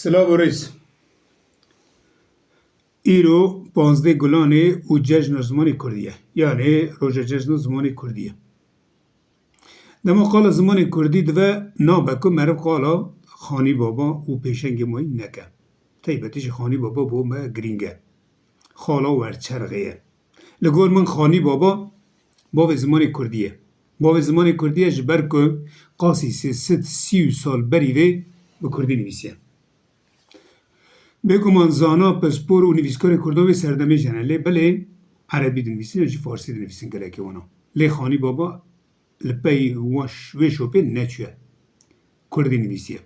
سلاو رئیس ایرو 15 گلانه و جشن زمانی کردیه یعنی روز جشن زمانی کردیه دما قال زمانی کردی دوه نابکو مرف قالا خانی بابا و پیشنگ مای نکه تیبتیش خانی بابا بو ما گرینگه خالا ورچرغیه لگور من خانی بابا باو زمانی کردیه باو زمانی کردیه جبر که قاسی 330 سال بریوه به کردی نویسیه بگو من زانا پسپور و نویسکار کردوی سردمی جنه بله عربی دنویسین و فارسی دنویسین گله که اونا لی خانی بابا لپی وش و پی نچوه کردی نویسیه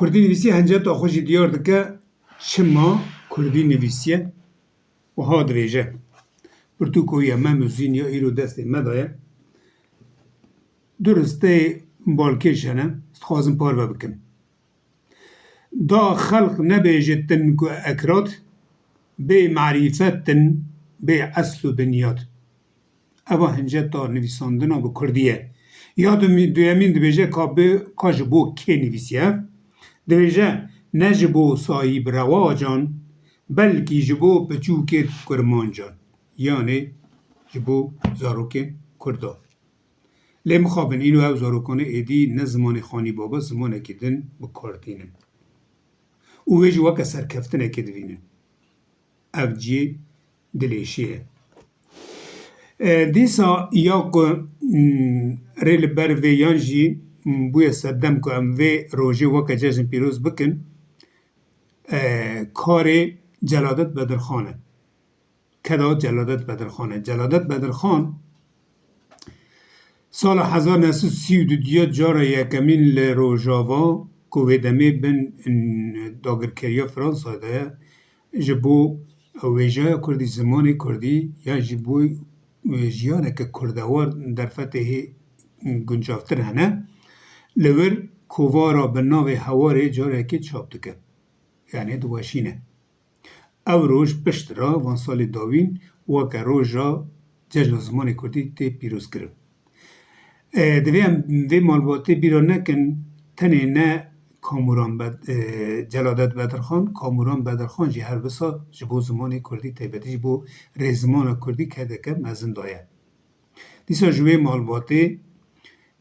کردی نویسیه هنجه تا خوشی دیار دکه چما کردی نویسیه و ها دریجه برتو کویه مموزین یا ایرو دسته مدایه درسته بالکشنه خوازم پارو بکن دا خلق نبیجتن که اکرات به معرفتن به اصل و بنیاد اوه هنجه تا نویساندنا به کردیه یا دویمین دبیجه که جبو که نویسیه دبیجه نه جبو صاحب رواجان بلکه جبو بچوک کرمان جان یعنی جبو زاروک کردا لی مخابن اینو او زاروکانه ایدی نه زمان خانی بابا زمانه که دن بکاردینن او ویج وکا سرکفتنه که دوینن او جی دلیشیه دیسا یا که ریل بر ویان جی بوی سردم که ام وی روژه وکا جشن پیروز بکن کار جلادت بدرخانه کدا جلادت بدرخانه جلادت بدرخان سال 1932 جاره یکمین لروژاوا که دمی بن داگرکریا فرانسا ده جبو ویجای کردی زمانی کردی یا جبو جیانه که کردوار در فتح گنجافتر هنه لور کووارا به ناو هواره جاره که چاپ دکه یعنی دواشینه او روش پشت را وان سال داوین وکه روژا جشن زمانی کردی تی پیروز کرد دویم وی مالباتی بیرا نکن تنه نه کاموران جلادت بدرخان کاموران بدرخان جی هر بسا جبو زمانی کردی تیبتی جبو رزمان کردی که دکه مزن دایه دیسا جوی مالباتی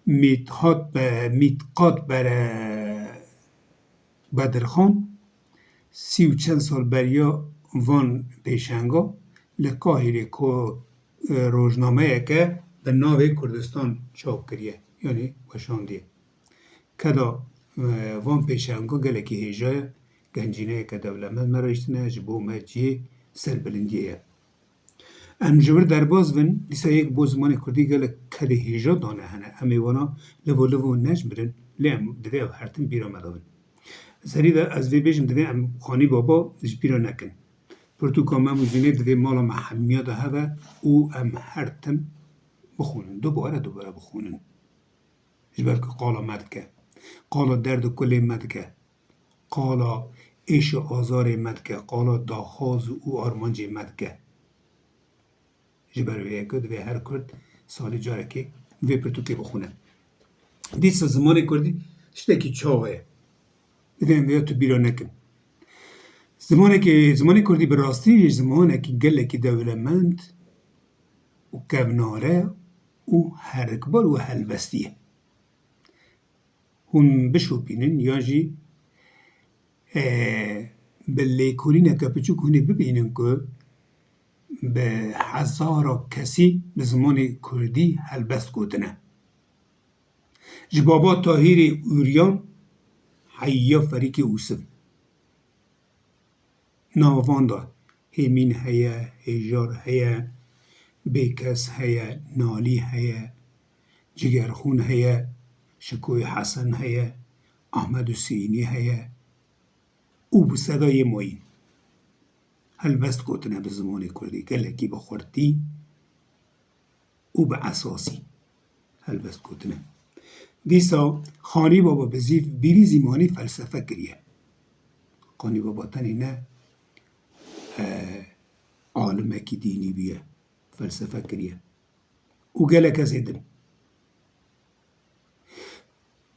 میتقات بر بدرخان 30 و چند سال بریا وان پیشنگا لقاهری که روزنامه که به ناو کردستان چاپ کریه یعنی وشاندیه کدا وان پیشنگا گله که هیجای گنجینه که دولمت مرایشتنه جبو مجیه سر بلندیه انجور در باز ون دیسا یک بو زمان کردی گله کده هیجا دانه هنه امی وانا لو نجمرن لیم دوی او هرتن بیرا مداون سری ده از وی بیشم دوی ام خانی بابا دش بیرا نکن پرتو کامه موزینه دوی مالا محمیه ده هوا او ام هرتن بخونن دوباره بخونن جبر که قالا مدکه قالا درد کلی مدکه قالا ایش آزار مدکه قالا داخاز او آرمانجی مدکه جبر وی که دوی هر کرد سالی جاره که وی پرتو که بخونن دیسا زمانی کردی شده که چاوه دوی هم وی تو بیرا نکن زمانی کردی براستی زمانی که گله که دولمند و کوناره و هرکبال و هلبستیه هون بشوپینن یا جی به لیکولینه که پچوک هونی ببینن که به هزارا کسی به زمان کردی هلبست گوتنه جبابا تاهیر اوریان حیا فریک اوسف ناوان دا همین هیا هجار هیا بیکس هیا نالی هیا جگرخون هیا شکوی حسن هیا احمد حسینی هیا او به صدای موین هلبست گوتنه به زمان کردی گله کی بخوردی او به اساسی هلبست گوتنه دیسا خانی بابا بزیف بیری زیمانی فلسفه کریه خانی بابا تنی نه عالمه کی دینی بیه فلسفه کریه او گله کسی دن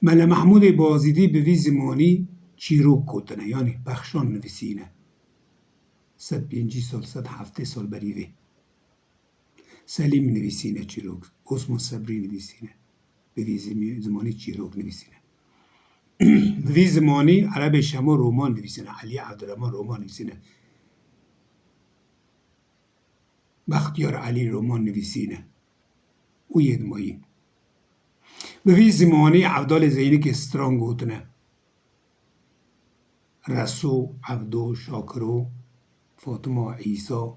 ملا محمود بازیدی به وی زمانی چیروک کوتنه یعنی بخشان نویسینه 105 سال 107 سال بریوه سلیم نویسینه چیروک عثمان صبری نویسینه به وی زمانی چیروک نویسینه به وی زمانی عرب شما رمان نویسینه علی عبدالرحمن رمان نویسینه بختیار علی رمان نویسینه او یدمایی به وی زمانی عبدال زینک استران گوتنه رسو عبدو شاکرو فاطمه عیسی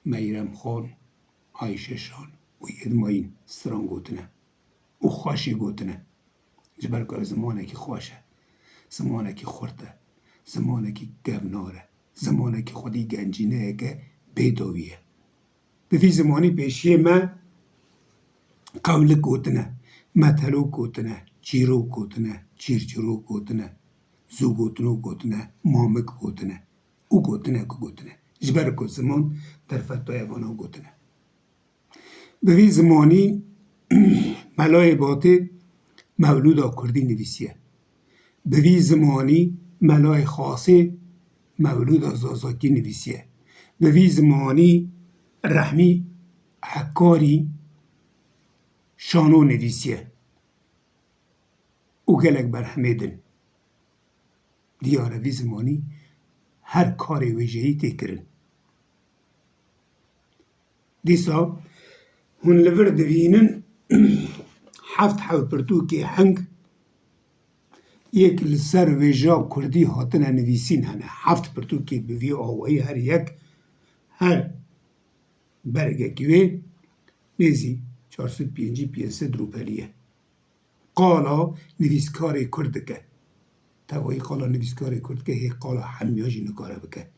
میرم خان عایشه شان و یدمایی استران گوتنه او خوشی گوتنه جبر کار زمانه که خوشه زمانه که خورده زمانه که گوناره زمانه که خودی گنجینه که بیداویه به وی زمانی پیشی من قول گوتنه متلو گوتنه چیرو گوتنه چیرچیرو گوتنه زو گوتنو گوتنه مامک گوتنه او گوتنه که گوتنه جبر که زمان در فتای وانا گوتنه به وی زمانی ملای باطه مولود کردی نویسیه به وی زمانی ملای خاصه مولود زازاکی نویسیه به وی زمانی رحمی حکاری شانو نویسیه او گلک برهمیدن دیاره وی زمانی هر کار ویژه‌ای تکرن دیسا هون لور دوینن هفت پرتوکی هنگ یک لسر ویژا کردی هاتنه نویسین هنه هفت پرتوکی به وی آوایی هر یک هر برگه کیوه نیزی 450 روپلیه قالا نویسکار کرد که توایی قالا نویسکار کرد که هی قالا همیاجی نکاره بکه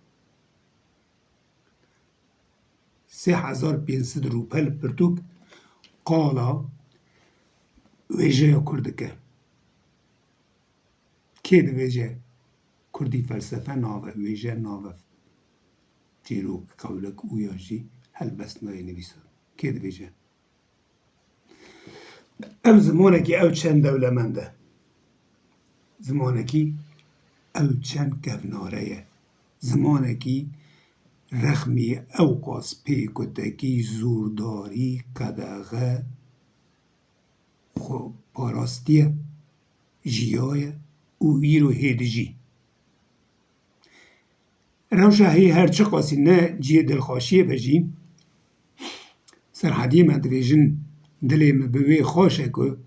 3500 روپل پرتوک قالا ویژه کرد که ویژه کردی فلسفه ناوه ویژه ناوه تیروک قولک اویاجی هل بس نای نویسون که ویژه ام زمانکی او چند دولمنده زمانکی او چند گوناره زمانکی رخمی او قاس پیکتکی زورداری قدغه خو پاراستیه جیای او ایرو هیدجی روشه هی هرچه قاسی نه جیه دلخواشیه بجی سرحدی من دویجن دلیم بوی خوشه که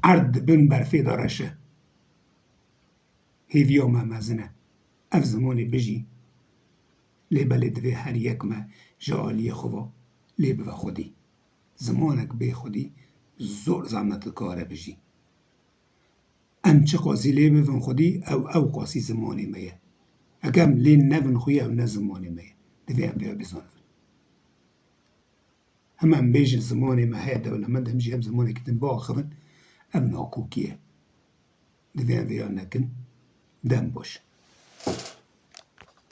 عرد بن برفی دارشه هیویا ما مزنه اف زمانی بجی لیبل دوی هر یک ما جالی خوا لیب و خودی زمانک بی خودی زور زحمت کاره بجی ام چه قاسی لیب ون خودی او قاسی زمانی میه اگم لی نون خوی او نه زمانی میه دوی ام بیا بزنه هم بیجن زمانی ما هی دولمند هم جی هم زمانی کتن با آخرن ام ناکوکیه دوی ام بیا نکن دم باش